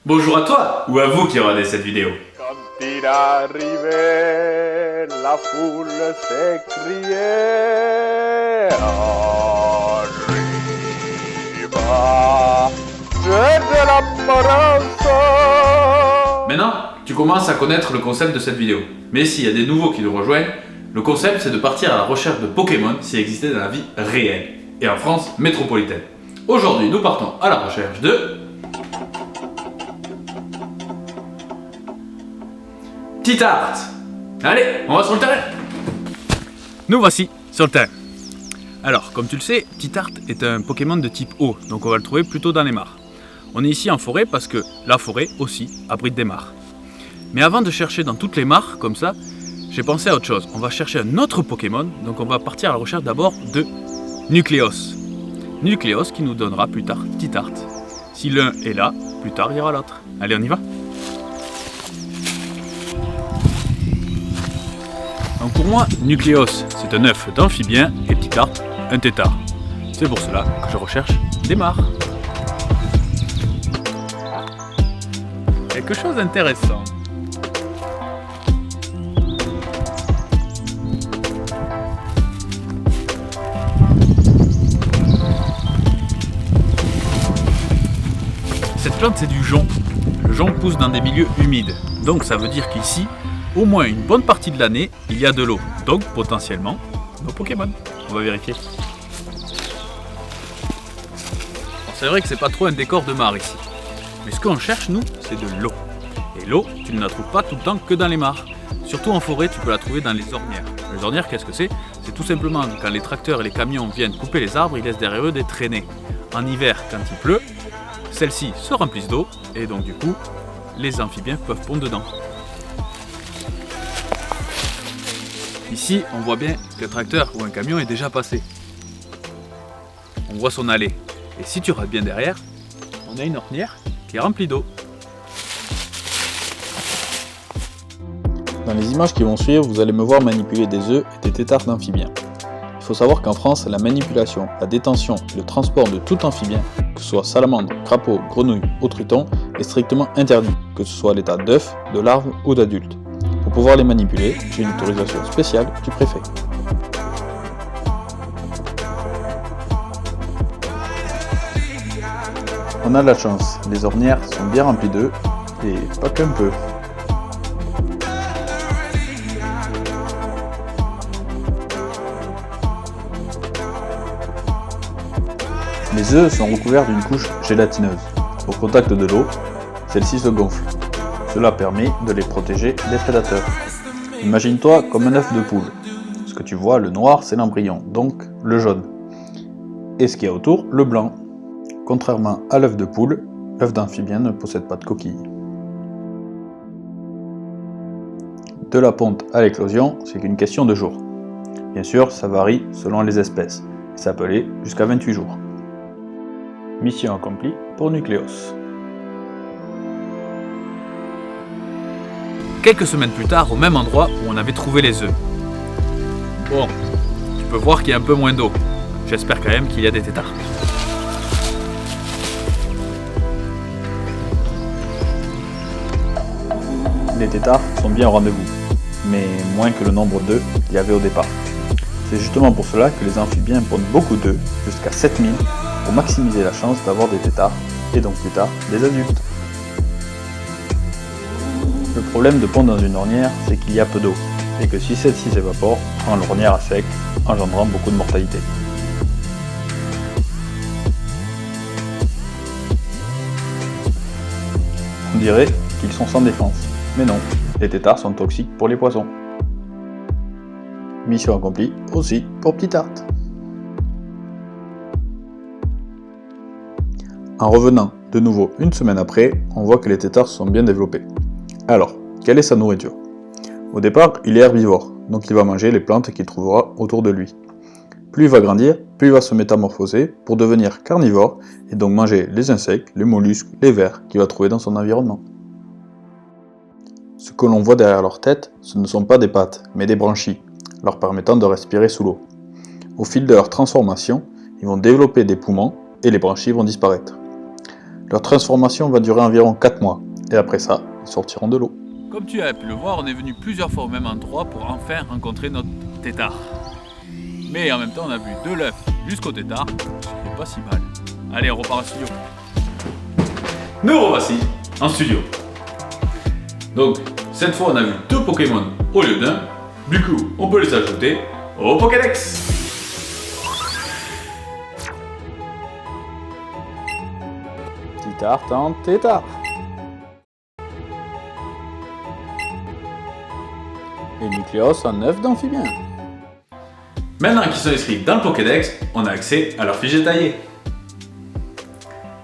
Bonjour à toi, ou à vous qui regardez cette vidéo. Quand il arrivait, la foule s'écriait Arriva, c'est de la Maranza. Maintenant, tu commences à connaître le concept de cette vidéo. Mais s'il y a des nouveaux qui nous rejoignent, le concept c'est de partir à la recherche de Pokémon s'ils existaient dans la vie réelle, et en France métropolitaine. Aujourd'hui, nous partons à la recherche de... Titart. Allez, on va sur le terrain. Nous voici sur le terrain. Alors, comme tu le sais, Titart est un Pokémon de type eau, donc on va le trouver plutôt dans les mares. On est ici en forêt parce que la forêt aussi abrite des mares. Mais avant de chercher dans toutes les mares, comme ça, j'ai pensé à autre chose. On va chercher un autre Pokémon, donc on va partir à la recherche d'abord de Nucléos. Nucléos qui nous donnera plus tard Titart. Si l'un est là, plus tard il y aura l'autre. Allez, on y va ? Donc pour moi, Nucléos, c'est un œuf d'amphibien et Titart, un tétard. C'est pour cela que je recherche des mares. Quelque chose d'intéressant. Cette plante, c'est du jonc. Le jonc pousse dans des milieux humides. Donc ça veut dire qu'ici, au moins une bonne partie de l'année, il y a de l'eau. Donc potentiellement, nos Pokémon. On va vérifier. Alors, c'est vrai que c'est pas trop un décor de mare ici. Mais ce qu'on cherche, nous, c'est de l'eau. Et l'eau, tu ne la trouves pas tout le temps que dans les mares. Surtout en forêt, tu peux la trouver dans les ornières. Les ornières, qu'est-ce que c'est ? C'est tout simplement quand les tracteurs et les camions viennent couper les arbres, ils laissent derrière eux des traînées. En hiver, quand il pleut, celles-ci se remplissent d'eau, et donc du coup, les amphibiens peuvent pondre dedans. Ici, on voit bien qu'un tracteur ou un camion est déjà passé. On voit son allée. Et si tu regardes bien derrière, on a une ornière qui est remplie d'eau. Dans les images qui vont suivre, vous allez me voir manipuler des œufs et des tétards d'amphibiens. Il faut savoir qu'en France, la manipulation, la détention et le transport de tout amphibien, que ce soit salamandre, crapaud, grenouille ou triton, est strictement interdit, que ce soit à l'état d'œuf, de larve ou d'adulte. Pour pouvoir les manipuler, j'ai une autorisation spéciale du préfet. On a de la chance, les ornières sont bien remplies d'œufs, et pas qu'un peu. Les œufs sont recouverts d'une couche gélatineuse. Au contact de l'eau, celle-ci se gonfle. Cela permet de les protéger des prédateurs. Imagine-toi comme un œuf de poule. Ce que tu vois, le noir, c'est l'embryon, donc le jaune. Et ce qu'il y a autour, le blanc. Contrairement à l'œuf de poule, l'œuf d'amphibien ne possède pas de coquille. De la ponte à l'éclosion, c'est qu'une question de jours. Bien sûr, ça varie selon les espèces, et ça peut aller jusqu'à 28 jours. Mission accomplie pour Nucléos. Quelques semaines plus tard, au même endroit où on avait trouvé les œufs. Bon, tu peux voir qu'il y a un peu moins d'eau. J'espère quand même qu'il y a des tétards. Les tétards sont bien au rendez-vous, mais moins que le nombre d'œufs qu'il y avait au départ. C'est justement pour cela que les amphibiens pondent beaucoup d'œufs, jusqu'à 7000, pour maximiser la chance d'avoir des tétards, et donc plus tard des adultes. Le problème de pondre dans une ornière, c'est qu'il y a peu d'eau, et que si celle-ci s'évapore, rend l'ornière à sec, engendrant beaucoup de mortalité. On dirait qu'ils sont sans défense, mais non, les tétards sont toxiques pour les poissons. Mission accomplie aussi pour Titart. En revenant de nouveau une semaine après, on voit que les tétards sont bien développés. Alors, quelle est sa nourriture ? Au départ, il est herbivore, donc il va manger les plantes qu'il trouvera autour de lui. Plus il va grandir, plus il va se métamorphoser pour devenir carnivore et donc manger les insectes, les mollusques, les vers qu'il va trouver dans son environnement. Ce que l'on voit derrière leur tête, ce ne sont pas des pattes, mais des branchies, leur permettant de respirer sous l'eau. Au fil de leur transformation, ils vont développer des poumons et les branchies vont disparaître. Leur transformation va durer environ 4 mois, et après ça, ils sortiront de l'eau. Comme tu as pu le voir, on est venu plusieurs fois au même endroit pour enfin rencontrer notre tétard. Mais en même temps, on a vu de l'œuf jusqu'au tétard, ce qui n'est pas si mal. Allez, on repart au studio. Nous revoici en studio. Donc, cette fois, on a vu 2 Pokémon au lieu d'1. Du coup, on peut les ajouter au Pokédex. Titart en tétard. Et Nucléos en œuf d'amphibien. Maintenant qu'ils sont inscrits dans le Pokédex, on a accès à leur fiche détaillée.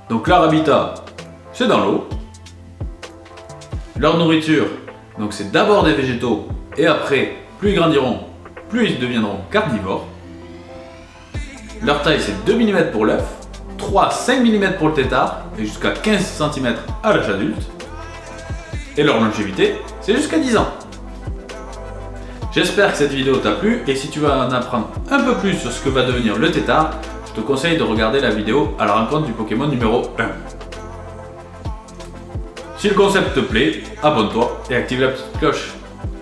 Donc leur habitat, c'est dans l'eau. Leur nourriture, donc c'est d'abord des végétaux, et après, plus ils grandiront, plus ils deviendront carnivores. Leur taille, c'est 2 mm pour l'œuf, 3 à 5 mm pour le tétard, et jusqu'à 15 cm à l'âge adulte. Et leur longévité, c'est jusqu'à 10 ans. J'espère que cette vidéo t'a plu, et si tu veux en apprendre un peu plus sur ce que va devenir le tétard, je te conseille de regarder la vidéo à la rencontre du Pokémon numéro 1. Si le concept te plaît, abonne-toi et active la petite cloche.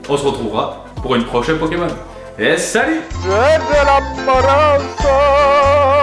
On se retrouvera pour une prochaine Pokémon. Et salut! Jeu de la Baranza.